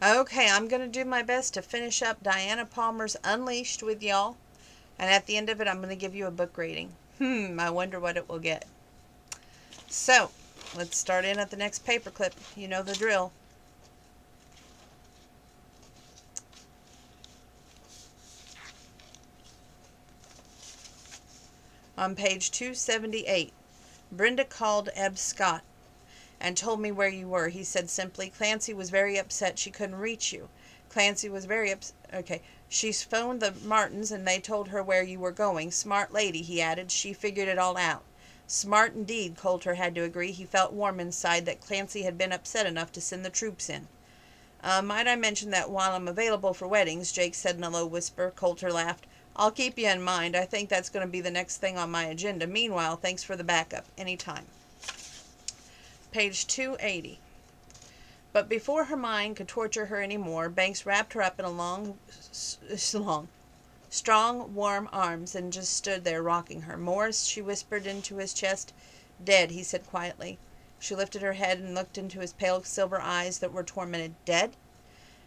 Okay, I'm going to do my best to finish up Diana Palmer's Unleashed with y'all. And at the end of it, I'm going to give you a book rating. I wonder what it will get. So, let's start in at the next paperclip. You know the drill. On page 278, Brenda called Eb Scott and told me where you were. He said simply, Clancy was very upset she couldn't reach you. Clancy was very upset. Okay. She phoned the Martins and they told her where you were going. Smart lady, he added. She figured it all out. Smart indeed, Coulter had to agree. He felt warm inside that Clancy had been upset enough to send the troops in. Might I mention that while I'm available for weddings, Jake said in a low whisper. Coulter laughed. I'll keep you in mind. I think that's going to be the next thing on my agenda. Meanwhile, thanks for the backup. Anytime. Page 280. But before her mind could torture her any more, Banks wrapped her up in strong, warm arms and just stood there rocking her. Morris, she whispered into his chest. Dead, he said quietly. She lifted her head and looked into his pale silver eyes that were tormented. Dead?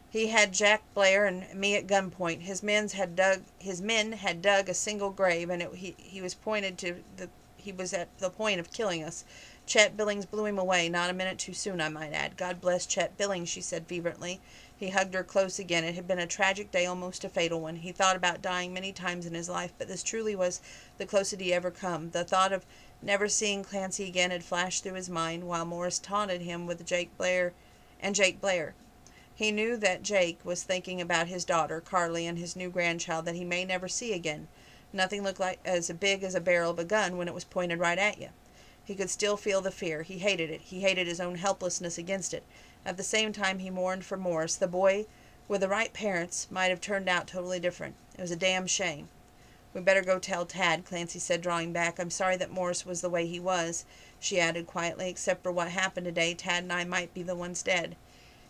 He had Jack Blair and me at gunpoint. His men had dug a single grave, and he was at the point of killing us. Chet Billings blew him away, not a minute too soon, I might add. God bless Chet Billings, she said fervently. He hugged her close again. It had been a tragic day, almost a fatal one. He thought about dying many times in his life, but this truly was the closest he ever come. The thought of never seeing Clancy again had flashed through his mind, while Morris taunted him with Jake Blair. He knew that Jake was thinking about his daughter, Carly, and his new grandchild that he may never see again. Nothing looked like as big as a barrel of a gun when it was pointed right at you. He could still feel the fear. He hated it. He hated his own helplessness against it. At the same time, he mourned for Morris. The boy, with the right parents, might have turned out totally different. It was a damn shame. We better go tell Tad, Clancy said, drawing back. I'm sorry that Morris was the way he was, she added quietly. Except for what happened today, Tad and I might be the ones dead.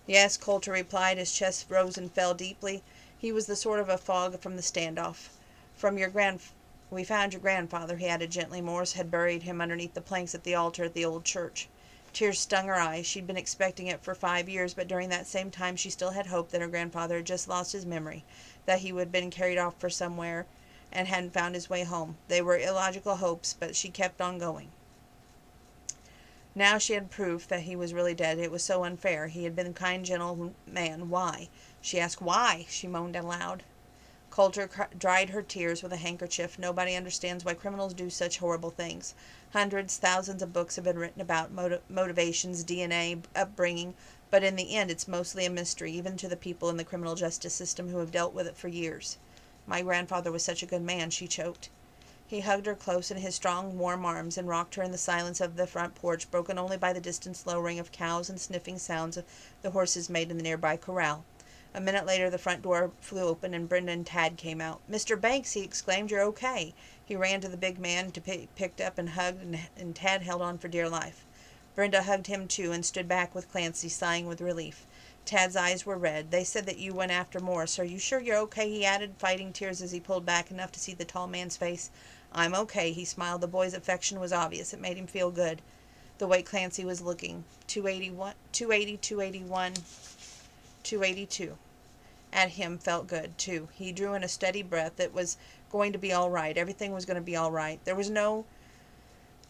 Yes, Coulter replied. His chest rose and fell deeply. He was the sort of a fog from the standoff. We found your grandfather, he added gently. Morris had buried him underneath the planks at the altar at the old church. Tears stung her eyes. She'd been expecting it for 5 years, but during that same time she still had hope that her grandfather had just lost his memory, that he had been carried off for somewhere and hadn't found his way home. They were illogical hopes, but she kept on going. Now she had proof that he was really dead. It was so unfair. He had been a kind, gentle man. Why? She asked. Why? She moaned aloud. Coulter dried her tears with a handkerchief. Nobody understands why criminals do such horrible things. Hundreds, thousands of books have been written about motivations, DNA, upbringing, but in the end it's mostly a mystery, even to the people in the criminal justice system who have dealt with it for years. My grandfather was such a good man, she choked. He hugged her close in his strong, warm arms and rocked her in the silence of the front porch, broken only by the distant lowing of cows and sniffing sounds the horses made in the nearby corral. A minute later the front door flew open and Brenda and Tad came out. Mr. Banks, he exclaimed, you're okay. He ran to the big man to picked up and hugged, and Tad held on for dear life. Brenda hugged him too and stood back with Clancy, sighing with relief. Tad's eyes were red. They said that you went after Morris. Are you sure you're okay? He added, fighting tears as he pulled back enough to see the tall man's face. I'm okay, he smiled. The boy's affection was obvious. It made him feel good. The way Clancy was looking. 281, 280, 281, 282. At him felt good, too. He drew in a steady breath. It was going to be all right. Everything was going to be all right. There was no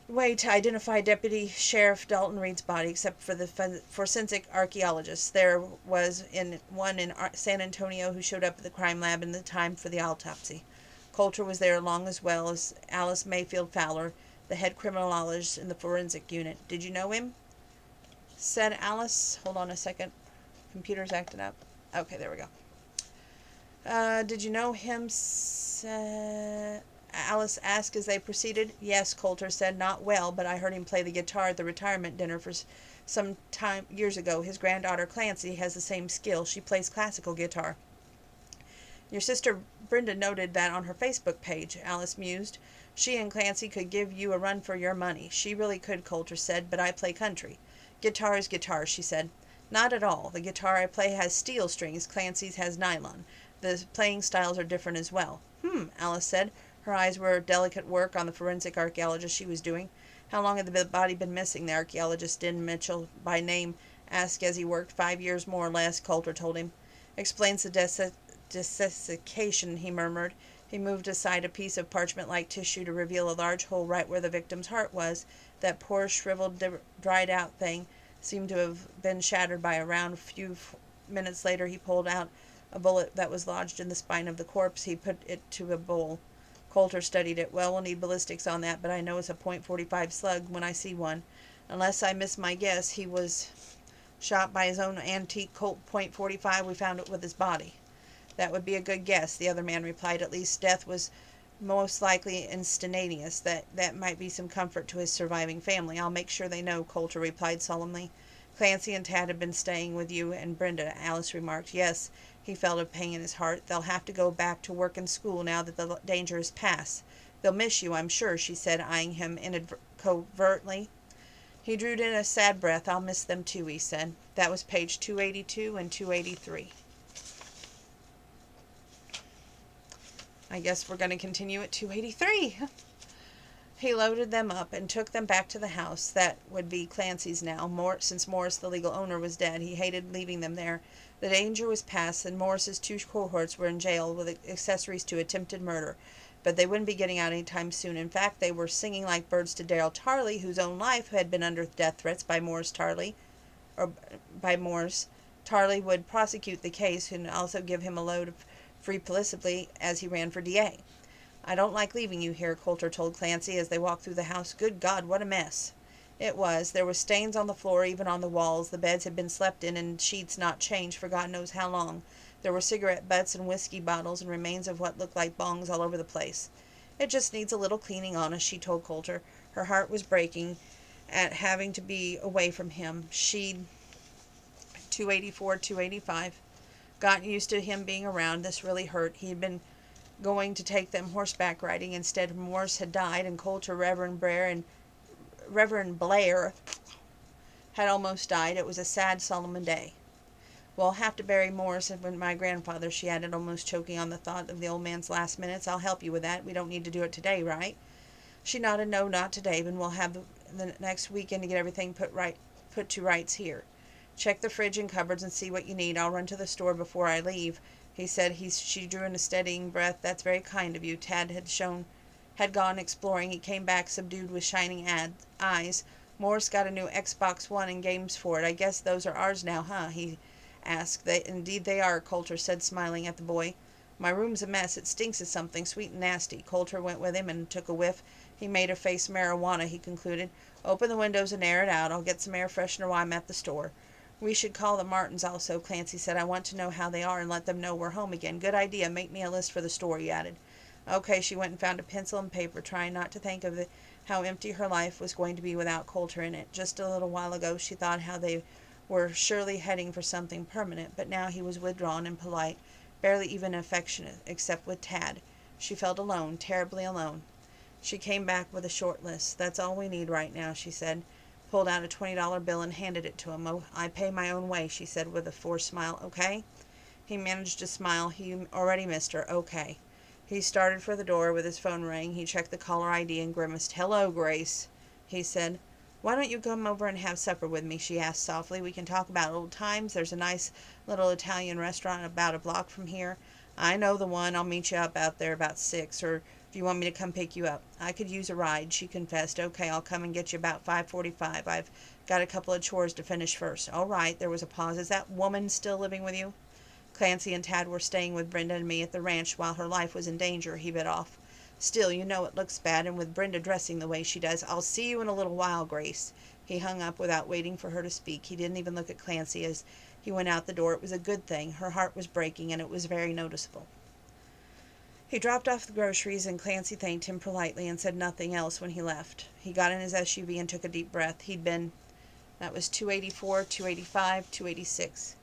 way to identify Deputy Sheriff Dalton Reed's body except for the forensic archaeologist. There was one in San Antonio who showed up at the crime lab in the time for the autopsy. Coulter was there along as well as Alice Mayfield Fowler, the head criminologist in the forensic unit. Did you know him? Said Alice. Hold on a second. Computer's acting up. Okay, there we go. Did you know him? Alice asked as they proceeded. Yes, Coulter said. Not well, but I heard him play the guitar at the retirement dinner for some time years ago. His granddaughter Clancy has the same skill. She plays classical guitar. Your sister Brenda noted that on her Facebook page, Alice mused. She and Clancy could give you a run for your money. She really could, Coulter said, but I play country. Guitar is guitar, she said. Not at all. The guitar I play has steel strings. Clancy's has nylon. The playing styles are different as well. Alice said. Her eyes were delicate work on the forensic archaeologist she was doing. How long had the body been missing? The archaeologist, Din Mitchell by name, Ask as he worked. 5 years more or less, Coulter told him. Explains the desiccation, he murmured. He moved aside a piece of parchment-like tissue to reveal a large hole right where the victim's heart was. That poor, shriveled, dried-out thing seemed to have been shattered by a round. A few minutes later he pulled out a bullet that was lodged in the spine of the corpse. He put it to a bowl. Coulter studied it. Well, we'll need ballistics on that, but I know it's a .45 slug when I see one. Unless I miss my guess, he was shot by his own antique Colt .45. We found it with his body. That would be a good guess, the other man replied. At least death was most likely instantaneous. That might be some comfort to his surviving family. I'll make sure they know, Coulter replied solemnly. Clancy and Tad have been staying with you and Brenda, Alice remarked. Yes, he felt a pang in his heart. They'll have to go back to work and school now that the danger is past. They'll miss you, I'm sure, she said, eyeing him covertly. He drew in a sad breath. I'll miss them too, he said. That was page 282 and 283. I guess we're going to continue at 283. He loaded them up and took them back to the house. That would be Clancy's now. Since Morris, the legal owner, was dead, he hated leaving them there. The danger was past, and Morris's 2 cohorts were in jail with accessories to attempted murder. But they wouldn't be getting out any time soon. In fact, they were singing like birds to Daryl Tarley, whose own life had been under death threats by Morris. Tarley would prosecute the case and also give him a load of free publicity as he ran for DA. I don't like leaving you here, Coulter told Clancy as they walked through the house. Good God, what a mess. It was. There were stains on the floor, even on the walls. The beds had been slept in and sheets not changed for God knows how long. There were cigarette butts and whiskey bottles and remains of what looked like bongs all over the place. It just needs a little cleaning, honest, she told Coulter. Her heart was breaking at having to be away from him. She'd 284, 285. Gotten used to him being around. This really hurt. He had been going to take them horseback riding. Instead, Morse had died, and Coulter, Reverend Blair had almost died. It was a sad, solemn day. We'll have to bury Morris and my grandfather, she added, almost choking on the thought of the old man's last minutes. I'll help you with that. We don't need to do it today, right? She nodded. No, not today, but we'll have the next weekend to get everything put to rights here. Check the fridge and cupboards and see what you need. I'll run to the store before I leave, he said. She drew in a steadying breath. That's very kind of you. Tad had gone exploring. He came back subdued with shining eyes. Morris got a new Xbox One and games for it. I guess those are ours now, huh? He asked. Indeed they are, Coulter said, smiling at the boy. My room's a mess. It stinks of something sweet and nasty. Coulter went with him and took a whiff. He made a face. Marijuana, he concluded. Open the windows and air it out. I'll get some air freshener while I'm at the store. We should call the Martins also, Clancy said. I want to know how they are and let them know we're home again. Good idea. Make me a list for the store, he added. Okay, she went and found a pencil and paper, trying not to think of how empty her life was going to be without Coulter in it. Just a little while ago she thought how they were surely heading for something permanent, but now he was withdrawn and polite, barely even affectionate, except with Tad. She felt alone, terribly alone. She came back with a short list. That's all we need right now, she said. Pulled out a $20 bill and handed it to him. Oh, I pay my own way, she said with a forced smile. Okay? He managed to smile. He already missed her. Okay. He started for the door with his phone ring. He checked the caller ID and grimaced. Hello, Grace, he said. Why don't you come over and have supper with me, she asked softly. We can talk about old times. There's a nice little Italian restaurant about a block from here. I know the one. I'll meet you up out there about 6, or if you want me to come pick you up. I could use a ride, she confessed. Okay, I'll come and get you about 5:45. I've got a couple of chores to finish first. All right. There was a pause. Is that woman still living with you? Clancy and Tad were staying with Brenda and me at the ranch while her life was in danger, he bit off. Still, you know it looks bad, and with Brenda dressing the way she does. I'll see you in a little while, Grace. He hung up without waiting for her to speak. He didn't even look at Clancy as he went out the door. It was a good thing. Her heart was breaking, and it was very noticeable. He dropped off the groceries, and Clancy thanked him politely and said nothing else when he left. He got in his SUV and took a deep breath. That was 284, 285, 286.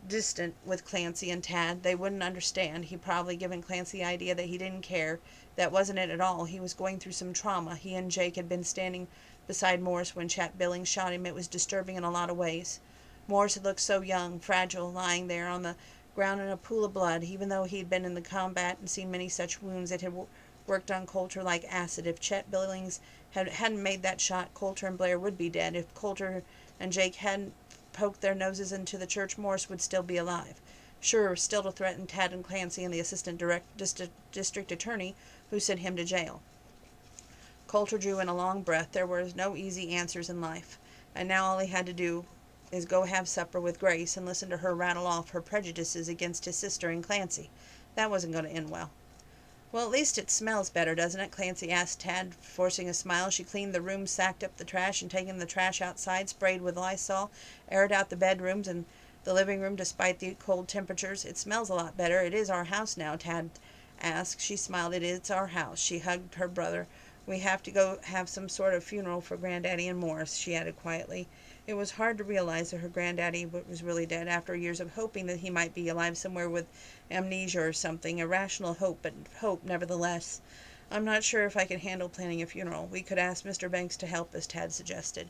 Distant with Clancy and Tad. They wouldn't understand. He'd probably given Clancy the idea that he didn't care. That wasn't it at all. He was going through some trauma. He and Jake had been standing beside Morris when Chet Billings shot him. It was disturbing in a lot of ways. Morris had looked so young, fragile, lying there on the ground in a pool of blood. Even though he'd been in the combat and seen many such wounds, it had worked on Coulter like acid. If Chet Billings hadn't made that shot, Coulter and Blair would be dead. If Coulter and Jake hadn't poked their noses into the church, Morris would still be alive. Sure, still to threaten Tad and Clancy and the assistant district attorney who sent him to jail. Coulter drew in a long breath. There were no easy answers in life, and now all he had to do is go have supper with Grace and listen to her rattle off her prejudices against his sister and Clancy. That wasn't going to end well. Well, at least it smells better, doesn't it? Clancy asked Tad, forcing a smile. She cleaned the room, sacked up the trash, and taking the trash outside, sprayed with Lysol, aired out the bedrooms and the living room despite the cold temperatures. It smells a lot better. It is our house now, Tad asked. She smiled. It is our house. She hugged her brother. We have to go have some sort of funeral for Granddaddy and Morris, she added quietly. It was hard to realize that her granddaddy was really dead after years of hoping that he might be alive somewhere with amnesia or something. Irrational hope, but hope nevertheless. I'm not sure if I can handle planning a funeral. We could ask Mr. Banks to help us, Tad suggested.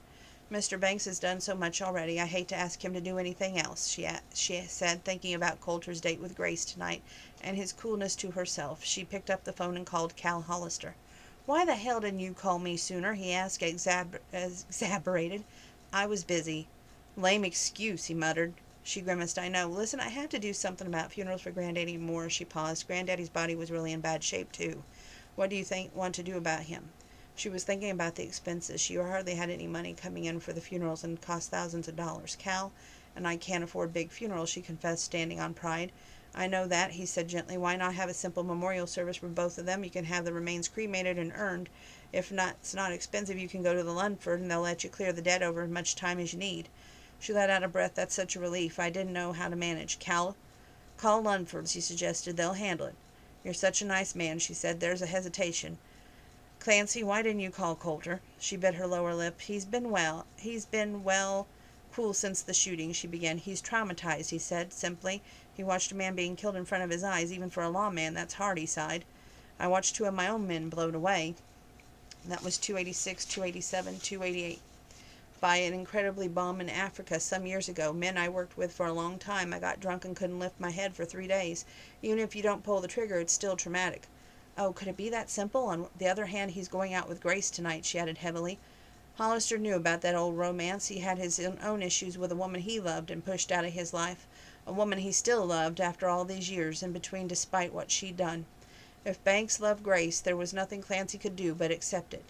Mr. Banks has done so much already. I hate to ask him to do anything else, she said, thinking about Coulter's date with Grace tonight and his coolness to herself. She picked up the phone and called Cal Hollister. Why the hell didn't you call me sooner? He asked, exasperated. I was busy. Lame excuse, he muttered. She grimaced. I know. Listen, I have to do something about funerals for Granddaddy and Morris. She paused. Granddaddy's body was really in bad shape, too. What do you want to do about him? She was thinking about the expenses. She hardly had any money coming in for the funerals and cost thousands of dollars. Cal and I can't afford big funerals, she confessed, standing on pride. I know that, he said gently. Why not have a simple memorial service for both of them? You can have the remains cremated and urned. If not, it's not expensive. You can go to the Lunford and they'll let you clear the dead over as much time as you need. She let out a breath. That's such a relief. I didn't know how to manage. Cal, call Lunford's, he suggested. They'll handle it. You're such a nice man, she said. There's a hesitation. Clancy, why didn't you call Coulter? She bit her lower lip. He's been cool since the shooting, she began. He's traumatized, he said, simply. He watched a man being killed in front of his eyes. Even for a lawman, that's hard, he sighed. I watched 2 of my own men blown away. That was 286, 287, 288. By an incredibly bomb in Africa some years ago. Men I worked with for a long time. I got drunk and couldn't lift my head for 3 days. Even if you don't pull the trigger, it's still traumatic. Oh, could it be that simple? On the other hand, he's going out with Grace tonight, she added heavily. Hollister knew about that old romance. He had his own issues with a woman he loved and pushed out of his life. A woman he still loved after all these years in between, despite what she'd done. If Banks loved Grace, there was nothing Clancy could do but accept it.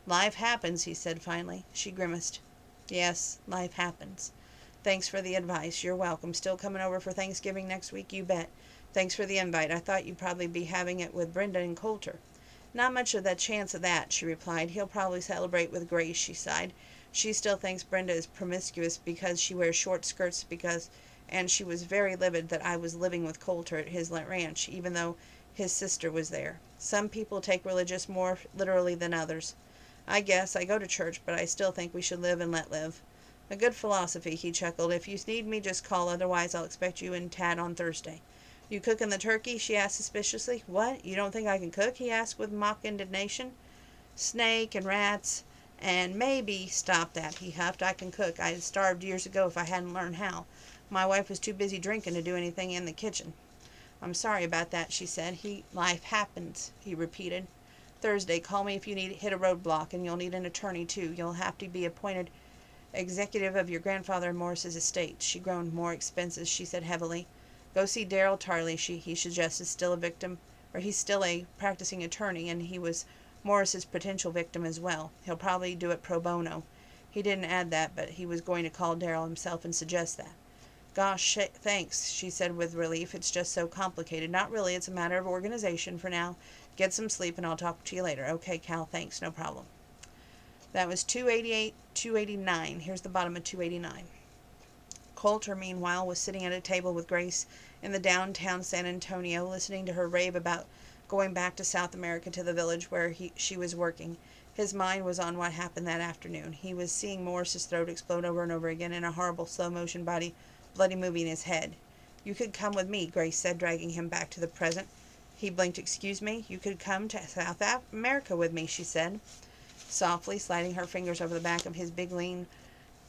Life happens, he said finally. She grimaced. Yes, life happens. Thanks for the advice. You're welcome. Still coming over for Thanksgiving next week, you bet. Thanks for the invite. I thought you'd probably be having it with Brenda and Coulter. Not much of that chance of that, she replied. He'll probably celebrate with Grace, she sighed. She still thinks Brenda is promiscuous because she wears short skirts and she was very livid that I was living with Coulter at his ranch, even though his sister was there. Some people take religious more literally than others. I guess. I go to church, but I still think we should live and let live. A good philosophy, he chuckled. If you need me, just call. Otherwise, I'll expect you and Tad on Thursday. You cooking the turkey? She asked suspiciously. What? You don't think I can cook? He asked with mock indignation. Snake and rats and maybe... Stop that, he huffed. I can cook. I'd starved years ago if I hadn't learned how. My wife was too busy drinking to do anything in the kitchen. I'm sorry about that, she said. Life happens, he repeated. Thursday, call me if you hit a roadblock, and you'll need an attorney, too. You'll have to be appointed executive of your grandfather and Morris's estate. She groaned. More expenses, she said heavily. Go see Darrell Tarley, he suggested. He's still a practicing attorney, and he was Morris's potential victim as well. He'll probably do it pro bono. He didn't add that, but he was going to call Darrell himself and suggest that. Gosh, thanks, she said with relief. It's just so complicated. Not really, it's a matter of organization for now. Get some sleep and I'll talk to you later. Okay, Cal, thanks, no problem. That was 288, 289. Here's the bottom of 289. Coulter, meanwhile, was sitting at a table with Grace in the downtown San Antonio, listening to her rave about going back to South America to the village where she was working. His mind was on what happened that afternoon. He was seeing Morris's throat explode over and over again in a horrible slow-motion bloody movie in his head. You could come with me, Grace said, dragging him back to the present. He blinked. Excuse me? You could come to South America with me, she said, softly, sliding her fingers over the back of his big, lean,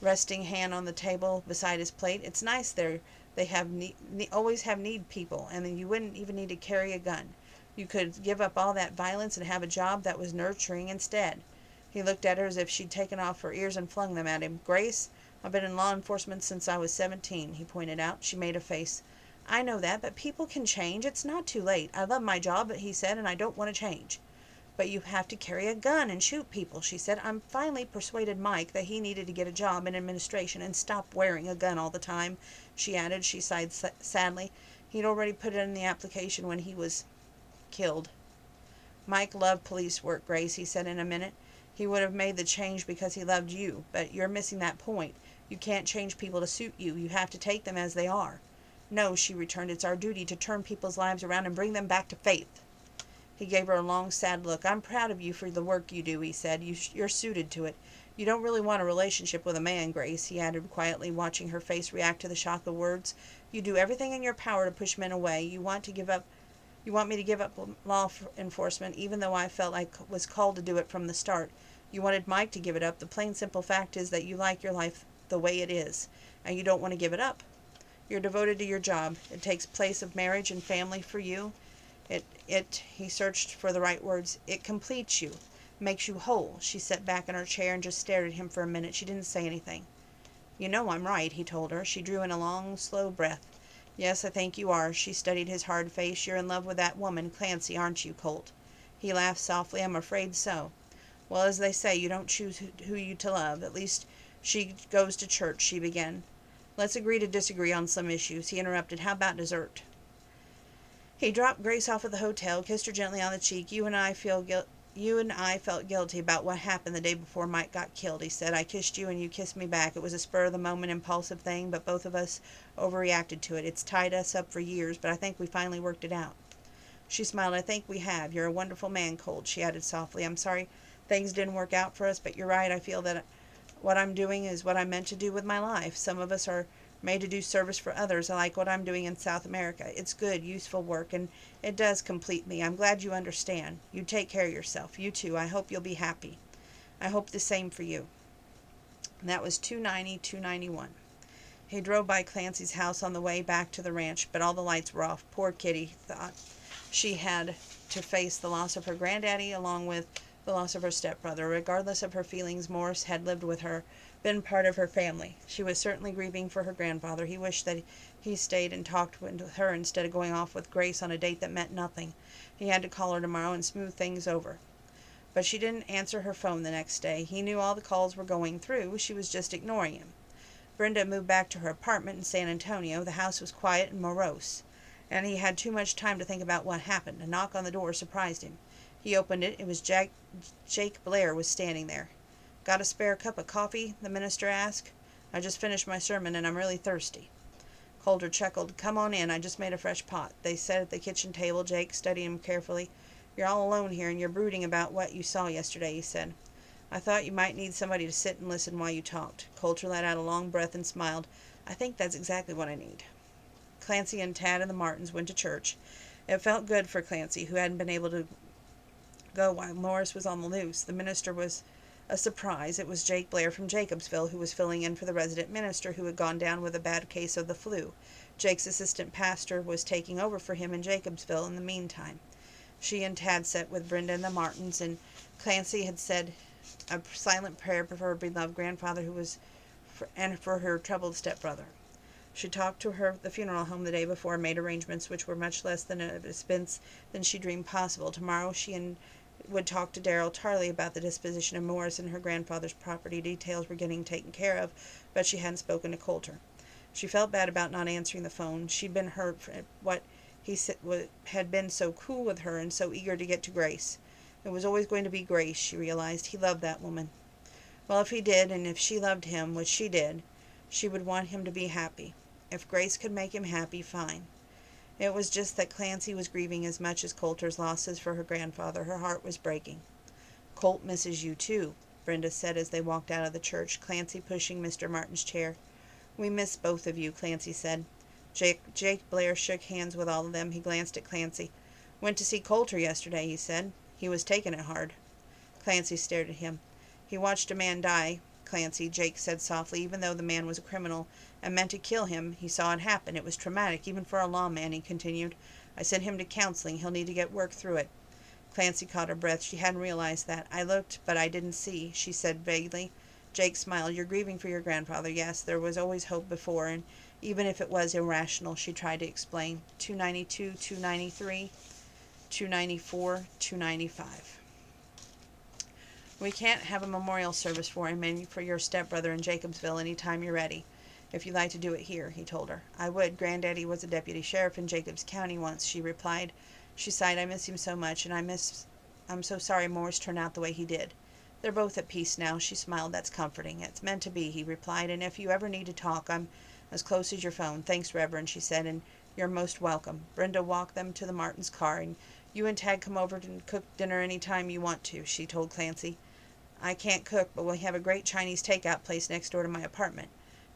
resting hand on the table beside his plate. It's nice there. They always have need people, and you wouldn't even need to carry a gun. You could give up all that violence and have a job that was nurturing instead. He looked at her as if she'd taken off her ears and flung them at him. Grace, I've been in law enforcement since I was 17, he pointed out. She made a face. I know that, but people can change. It's not too late. I love my job, he said, and I don't want to change. But you have to carry a gun and shoot people, she said. I'm finally persuaded Mike that he needed to get a job in administration and stop wearing a gun all the time, she added. She sighed sadly. He'd already put it in the application when he was killed. Mike loved police work, Grace, he said in a minute. He would have made the change because he loved you, but you're missing that point. You can't change people to suit you. You have to take them as they are. No, she returned, it's our duty to turn people's lives around and bring them back to faith. He gave her a long, sad look. I'm proud of you for the work you do, he said. You're suited to it. You don't really want a relationship with a man, Grace, he added quietly, watching her face react to the shock of words. You do everything in your power to push men away. You want me to give up law enforcement, even though I felt I was called to do it from the start. You wanted Mike to give it up. The plain simple fact is that you like your life the way it is, and you don't want to give it up. You're devoted to your job. It takes place of marriage and family for you. He searched for the right words. It completes you, makes you whole. She sat back in her chair and just stared at him for a minute. She didn't say anything. You know I'm right, he told her. She drew in a long, slow breath. Yes, I think you are. She studied his hard face. You're in love with that woman, Clancy, aren't you, Colt? He laughed softly. I'm afraid so. Well, as they say, you don't choose who you to love. At least she goes to church, she began. Let's agree to disagree on some issues, he interrupted. How about dessert? He dropped Grace off at the hotel, kissed her gently on the cheek. You and I felt guilty about what happened the day before Mike got killed, he said. I kissed you and you kissed me back. It was a spur-of-the-moment impulsive thing, but both of us overreacted to it. It's tied us up for years, but I think we finally worked it out. She smiled. I think we have. You're a wonderful man, Colt, she added softly. I'm sorry things didn't work out for us, but you're right. I feel that what I'm doing is what I'm meant to do with my life. Some of us are made to do service for others. I like what I'm doing in South America. It's good, useful work, and it does complete me. I'm glad you understand. You take care of yourself. You too. I hope you'll be happy. I hope the same for you. And that was 291. He drove by Clancy's house on the way back to the ranch, but all the lights were off. Poor Kitty, thought. She had to face the loss of her granddaddy along with the loss of her stepbrother. Regardless of her feelings, Morris had lived with her, been part of her family. She was certainly grieving for her grandfather. He wished that he stayed and talked with her instead of going off with Grace on a date that meant nothing. He had to call her tomorrow and smooth things over. But she didn't answer her phone the next day. He knew all the calls were going through. She was just ignoring him. Brenda moved back to her apartment in San Antonio. The house was quiet and morose, and he had too much time to think about what happened. A knock on the door surprised him. He opened it. It was Jake Blair was standing there. Got a spare cup of coffee? The minister asked. I just finished my sermon and I'm really thirsty. Coulter chuckled. Come on in. I just made a fresh pot. They sat at the kitchen table. Jake studied him carefully. You're all alone here and you're brooding about what you saw yesterday, he said. I thought you might need somebody to sit and listen while you talked. Coulter let out a long breath and smiled. I think that's exactly what I need. Clancy and Tad and the Martins went to church. It felt good for Clancy, who hadn't been able to go while Morris was on the loose. The minister was a surprise. It was Jake Blair from Jacobsville, who was filling in for the resident minister who had gone down with a bad case of the flu. Jake's assistant pastor was taking over for him in Jacobsville in the meantime. She and Tad sat with Brenda and the Martins, and Clancy had said a silent prayer for her beloved grandfather and for her troubled stepbrother. She talked to the funeral home the day before and made arrangements which were much less than an expense than she dreamed possible. Tomorrow she would talk to Darrell Tarley about the disposition of Morris and her grandfather's property. Details were getting taken care of, but she hadn't spoken to Coulter. She felt bad about not answering the phone. She'd been hurt for what he had been so cool with her and so eager to get to Grace. It was always going to be Grace, she realized. He loved that woman. Well, if he did, and if she loved him, which she did, she would want him to be happy. If Grace could make him happy, fine. It was just that Clancy was grieving as much as Coulter's losses for her grandfather. Her heart was breaking. Colt misses you, too, Brenda said as they walked out of the church, Clancy pushing Mr. Martin's chair. We miss both of you, Clancy said. Jake Blair shook hands with all of them. He glanced at Clancy. Went to see Coulter yesterday, he said. He was taking it hard. Clancy stared at him. He watched a man die, Clancy, Jake said softly. Even though the man was a criminal and meant to kill him, he saw it happen. It was traumatic, even for a lawman, he continued. I sent him to counseling. He'll need to get work through it. Clancy caught her breath. She hadn't realized that. I looked, but I didn't see, she said vaguely. Jake smiled. You're grieving for your grandfather. Yes, there was always hope before, and even if it was irrational, she tried to explain. 292, 293, 294, 295. We can't have a memorial service for him and for your stepbrother in Jacobsville any time you're ready. If you'd like to do it here, he told her. I would. Granddaddy was a deputy sheriff in Jacobs County once, she replied. She sighed. I miss him so much, and I'm so sorry Morris turned out the way he did. They're both at peace now, she smiled. That's comforting. It's meant to be, he replied, and if you ever need to talk, I'm as close as your phone. Thanks, Reverend, she said, and you're most welcome. Brenda walked them to the Martins' car, and you and Tad come over and cook dinner any time you want to, she told Clancy. I can't cook, but we have a great Chinese takeout place next door to my apartment.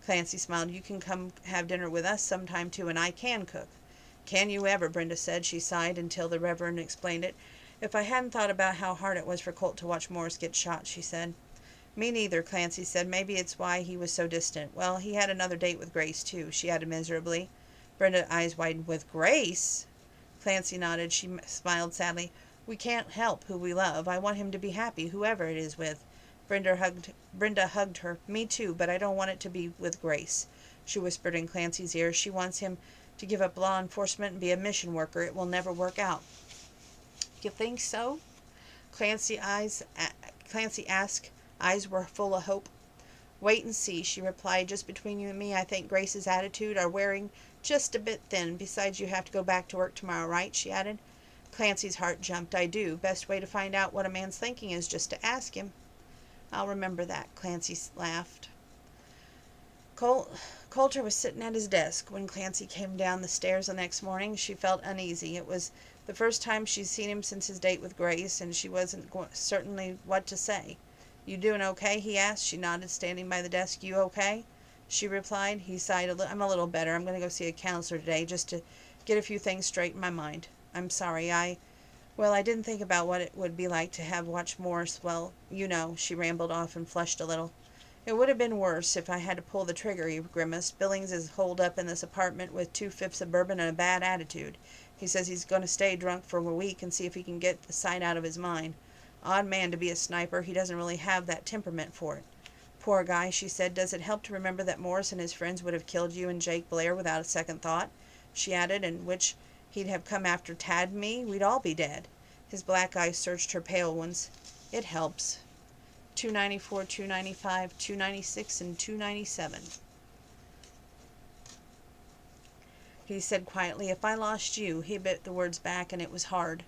Clancy smiled. You can come have dinner with us sometime, too, and I can cook. Can you ever, Brenda said. She sighed until the Reverend explained it. If I hadn't thought about how hard it was for Colt to watch Morris get shot, she said. Me neither, Clancy said. Maybe it's why he was so distant. Well, he had another date with Grace, too, she added miserably. Brenda's eyes widened. With Grace? Clancy nodded. She smiled sadly. We can't help who we love. I want him to be happy, whoever it is with. Brenda hugged her. Me too, but I don't want it to be with Grace, she whispered in Clancy's ear. She wants him to give up law enforcement and be a mission worker. It will never work out. You think so? Clancy asked. Eyes were full of hope. Wait and see, she replied. Just between you and me, I think Grace's attitude are wearing just a bit thin. Besides, you have to go back to work tomorrow, right? She added. Clancy's heart jumped. I do. Best way to find out what a man's thinking is just to ask him. I'll remember that, Clancy laughed. Coulter was sitting at his desk when Clancy came down the stairs the next morning. She felt uneasy. It was the first time she'd seen him since his date with Grace, and she wasn't certainly what to say. You doing okay? He asked. She nodded, standing by the desk. You okay? She replied. He sighed. I'm a little better. I'm going to go see a counselor today just to get a few things straight in my mind. I'm sorry. I didn't think about what it would be like to have watched Morris. Well, you know, she rambled off and flushed a little. It would have been worse if I had to pull the trigger, he grimaced. Billings is holed up in this apartment with 2/5 of bourbon and a bad attitude. He says he's going to stay drunk for a week and see if he can get the sight out of his mind. Odd man to be a sniper. He doesn't really have that temperament for it. Poor guy, she said. Does it help to remember that Morris and his friends would have killed you and Jake Blair without a second thought? She added, and which he'd have come after Tad and me? We'd all be dead. His black eyes searched her pale ones. It helps. 294, 295, 296, and 297. He said quietly, if I lost you, he bit the words back, and it was hard.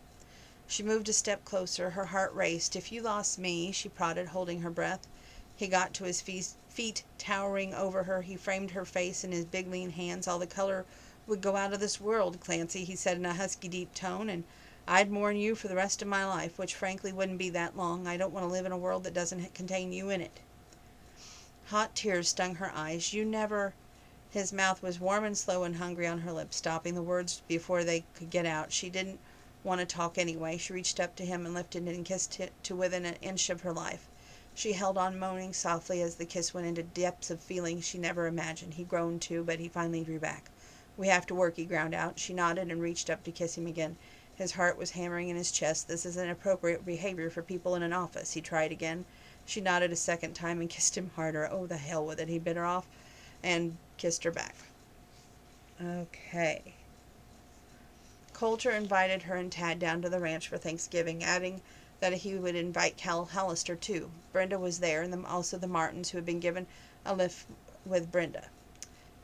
She moved a step closer. Her heart raced. If you lost me, she prodded, holding her breath. He got to his feet, towering over her. He framed her face in his big, lean hands. All the color would go out of this world, Clancy, he said in a husky, deep tone, and I'd mourn you for the rest of my life, which frankly wouldn't be that long. I don't want to live in a world that doesn't contain you in it. Hot tears stung her eyes. You never... His mouth was warm and slow and hungry on her lips, stopping the words before they could get out. She didn't want to talk anyway. She reached up to him and lifted and kissed it to within an inch of her life. She held on, moaning softly as the kiss went into depths of feeling she never imagined. He groaned too, but he finally drew back. We have to work, he ground out. She nodded and reached up to kiss him again. His heart was hammering in his chest. This is inappropriate behavior for people in an office. He tried again. She nodded a second time and kissed him harder. Oh, the hell with it. He bit her off and kissed her back. Okay. Coulter invited her and Tad down to the ranch for Thanksgiving, adding that he would invite Cal Hollister too. Brenda was there, and also the Martins, who had been given a lift with Brenda.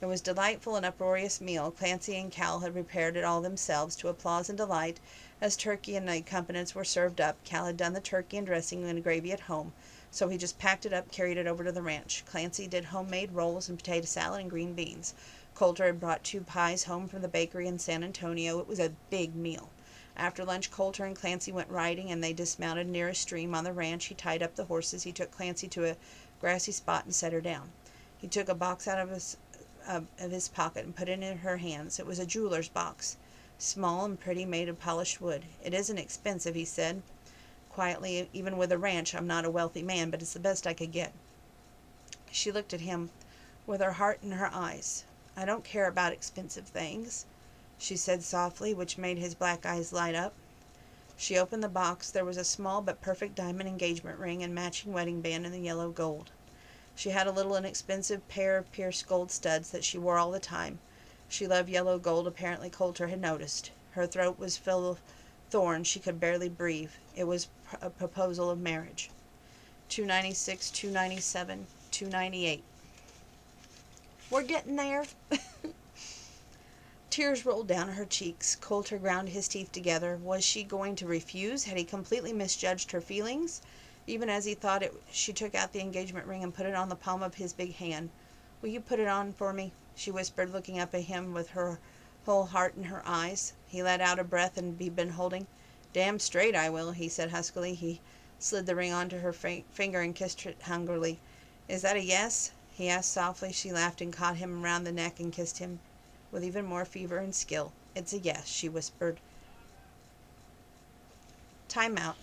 It was a delightful and uproarious meal. Clancy and Cal had prepared it all themselves, to applause and delight, as turkey and accompaniments were served up. Cal had done the turkey and dressing and gravy at home, so he just packed it up, carried it over to the ranch. Clancy did homemade rolls and potato salad and green beans. Coulter had brought 2 pies home from the bakery in San Antonio. It was a big meal. After lunch, Coulter and Clancy went riding, and they dismounted near a stream on the ranch. He tied up the horses. He took Clancy to a grassy spot and set her down. He took a box out of his pocket and put it in her hands. It was a jeweler's box, small and pretty, made of polished wood. It isn't expensive, he said quietly. Even with a ranch, I'm not a wealthy man, but it's the best I could get. She looked at him with her heart in her eyes. I don't care about expensive things, she said softly, which made his black eyes light up. She opened the box. There was a small but perfect diamond engagement ring and matching wedding band in the yellow gold. She had a little inexpensive pair of pierced gold studs that she wore all the time. She loved yellow gold, apparently Coulter had noticed. Her throat was filled with thorns. She could barely breathe. It was a proposal of marriage. 296, 297, 298. We're getting there. Tears rolled down her cheeks. Coulter ground his teeth together. Was she going to refuse? Had he completely misjudged her feelings? Even as he thought it, she took out the engagement ring and put it on the palm of his big hand. "Will you put it on for me?" she whispered, looking up at him with her whole heart in her eyes. He let out a breath he'd been holding. "Damn straight I will," he said huskily. He slid the ring onto her finger and kissed it hungrily. "Is that a yes?" he asked softly. She laughed and caught him round the neck and kissed him with even more fever and skill. "It's a yes," she whispered. Time out.